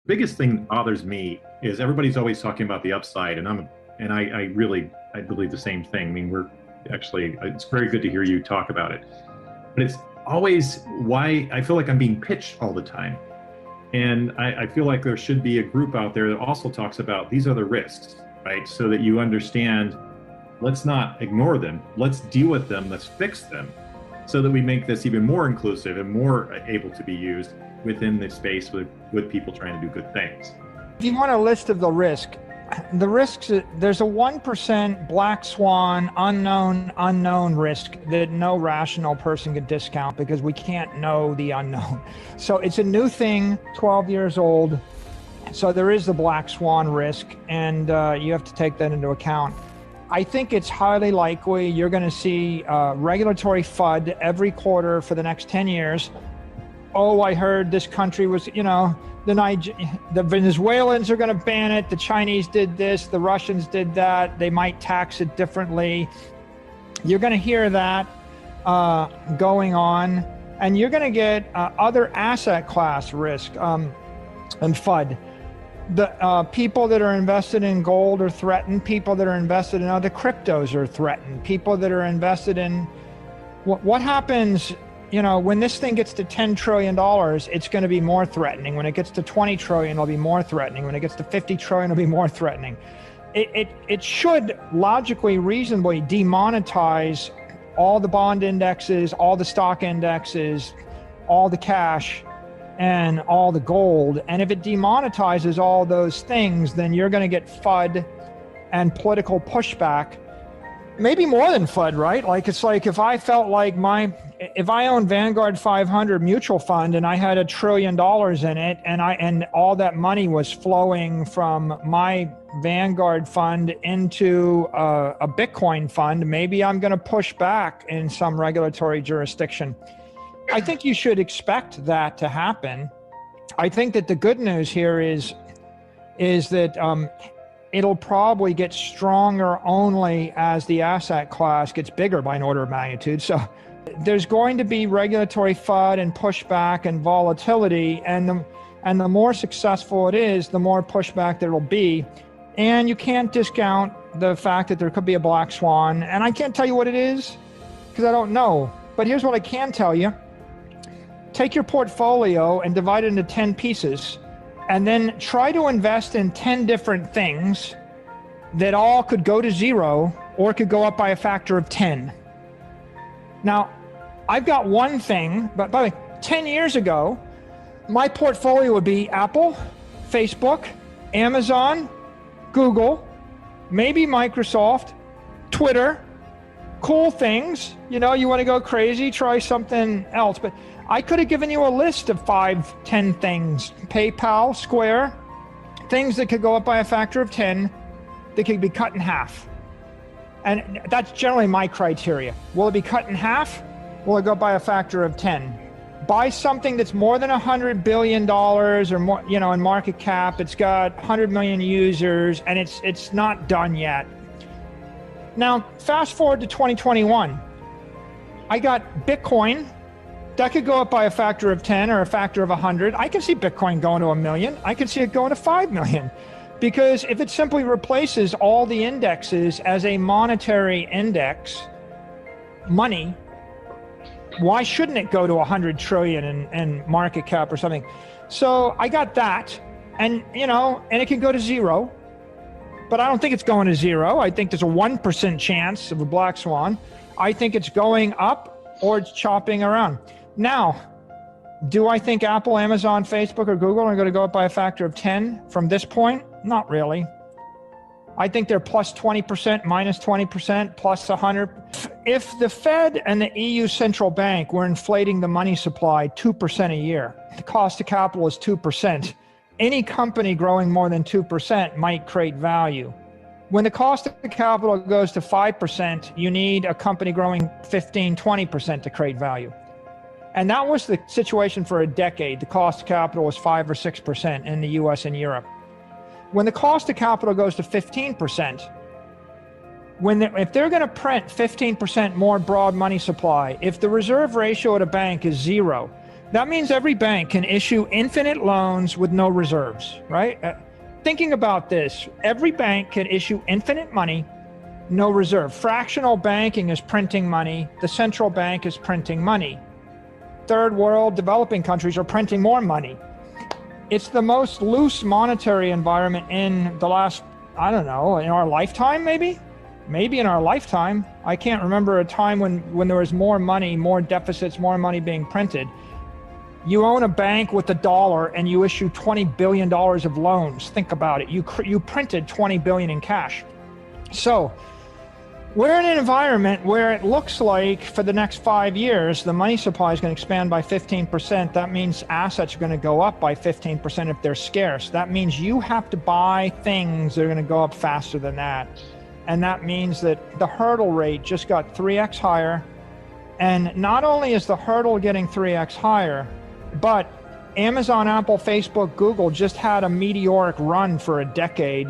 Biggest thing that bothers me is everybody's always talking about the upside, and I believe the same thing. I mean, we're actually it's very good to hear you talk about it, but it's always why I feel like I'm being pitched all the time. And I feel like there should be a group out there that also talks about these are the risks, right? So that you understand, let's not ignore them, let's deal with them, let's fix them, so that we make this even more inclusive and more able to be used within the space with people trying to do good things. If you want a list of the risks, there's a 1% black swan, unknown risk that no rational person could discount because we can't know the unknown. So it's a new thing, 12 years old. So there is the black swan risk, and you have to take that into account. I think it's highly likely you're going to see regulatory FUD every quarter for the next 10 years. Oh, I heard this country was, the Venezuelans are going to ban it. The Chinese did this. The Russians did that. They might tax it differently. You're going to hear that going on. And you're going to get other asset class risk and FUD. The people that are invested in gold are threatened. People that are invested in other cryptos are threatened. People that are invested in what happens. When this thing gets to $10 trillion, it's going to be more threatening. When it gets to 20 trillion, it'll be more threatening. When it gets to 50 trillion, it'll be more threatening. It should logically, reasonably demonetize all the bond indexes, all the stock indexes, all the cash, and all the gold. And if it demonetizes all those things, then you're going to get FUD and political pushback. Maybe more than FUD, right? It's like if I felt like if I owned Vanguard 500 mutual fund and I had $1 trillion in it, and all that money was flowing from my Vanguard fund into a Bitcoin fund, maybe I'm going to push back in some regulatory jurisdiction. I think you should expect that to happen. I think that the good news here is that it'll probably get stronger only as the asset class gets bigger by an order of magnitude. So there's going to be regulatory FUD and pushback and volatility, and the more successful it is, the more pushback there will be. And you can't discount the fact that there could be a black swan. And I can't tell you what it is because I don't know. But here's what I can tell you. Take your portfolio and divide it into 10 pieces, and then try to invest in 10 different things that all could go to zero or could go up by a factor of 10. Now, I've got one thing, but by the way, 10 years ago, my portfolio would be Apple, Facebook, Amazon, Google, maybe Microsoft, Twitter, cool things. You want to go crazy, try something else. But I could have given you a list of 5, 10 things. PayPal, Square, things that could go up by a factor of 10, that could be cut in half. And that's generally my criteria. Will it be cut in half? Will it go by a factor of 10? Buy something that's more than $100 billion or more, in market cap. It's got 100 million users, and it's not done yet. Now, fast forward to 2021. I got Bitcoin. That could go up by a factor of 10 or a factor of 100. I can see Bitcoin going to 1 million. I can see it going to 5 million. Because if it simply replaces all the indexes as a monetary index, money, why shouldn't it go to 100 trillion in market cap or something? So I got that, and it can go to zero, but I don't think it's going to zero. I think there's a 1% chance of a black swan. I think it's going up or it's chopping around. Now, do I think Apple, Amazon, Facebook, or Google are going to go up by a factor of 10 from this point? Not really. I think they're plus 20%, minus 20%, plus 100. If the Fed and the EU central bank were inflating the money supply 2% a year, the cost of capital is 2%. Any company growing more than 2% might create value. When the cost of capital goes to 5%, you need a company growing 15, 20% to create value. And that was the situation for a decade. The cost of capital was 5 or 6% in the US and Europe. When the cost of capital goes to 15%, if they're going to print 15% more broad money supply, if the reserve ratio at a bank is zero, That means every bank can issue infinite loans with no reserves, right? Thinking about this, every bank can issue infinite money, no reserve. Fractional banking is printing money. The central bank is printing money. Third world developing countries are printing more money. It's the most loose monetary environment in the last, I don't know, in our lifetime, maybe in our lifetime. I can't remember a time when there was more money, more deficits, more money being printed. You own a bank with a dollar and you issue $20 billion of loans. Think about it. You printed 20 billion in cash. So we're in an environment where it looks like for the next 5 years, the money supply is going to expand by 15%. That means assets are going to go up by 15% if they're scarce. That means you have to buy things that are going to go up faster than that. And that means that the hurdle rate just got 3x higher. And not only is the hurdle getting 3x higher, but Amazon, Apple, Facebook, Google just had a meteoric run for a decade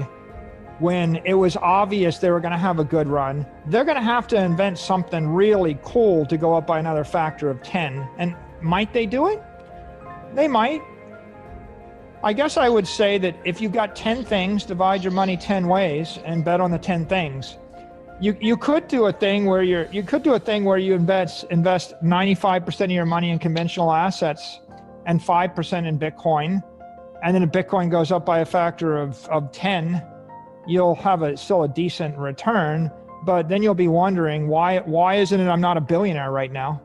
when it was obvious they were going to have a good run. They're going to have to invent something really cool to go up by another factor of 10. And might they do it? They might. I guess I would say that if you got 10 things, divide your money 10 ways and bet on the 10 things. You could do a thing where you invest 95% of your money in conventional assets and 5% in Bitcoin, and then if Bitcoin goes up by a factor of 10, you'll have still a decent return, but then you'll be wondering, why isn't it I'm not a billionaire right now?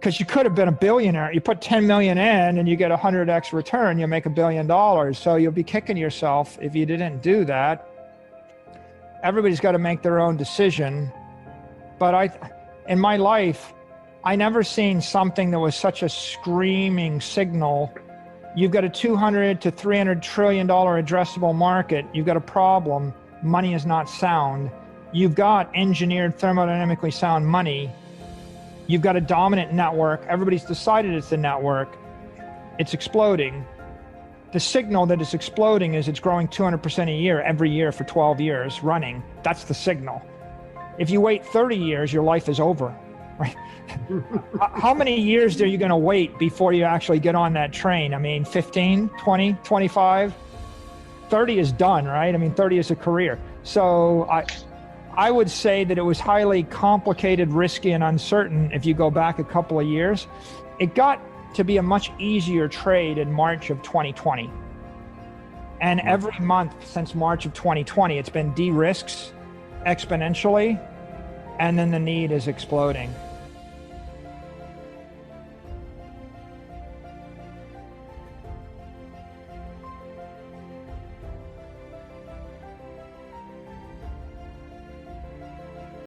Because you could have been a billionaire. You put 10 million in and you get 100x return, you'll make $1 billion. So you'll be kicking yourself if you didn't do that. Everybody's got to make their own decision. But in my life, I never seen something that was such a screaming signal. You've got a $200 to $300 trillion addressable market. You've got a problem. Money is not sound. You've got engineered thermodynamically sound money. You've got a dominant network. Everybody's decided it's the network. It's exploding. The signal that it's exploding is it's growing 200% a year every year for 12 years running. That's the signal. If you wait 30 years, your life is over. Right? How many years are you going to wait before you actually get on that train? I mean, 15, 20, 25, 30 is done, right? I mean, 30 is a career. So I would say that it was highly complicated, risky, and uncertain if you go back a couple of years. It got to be a much easier trade in March of 2020. And every month since March of 2020, it's been de-risks exponentially, and then the need is exploding.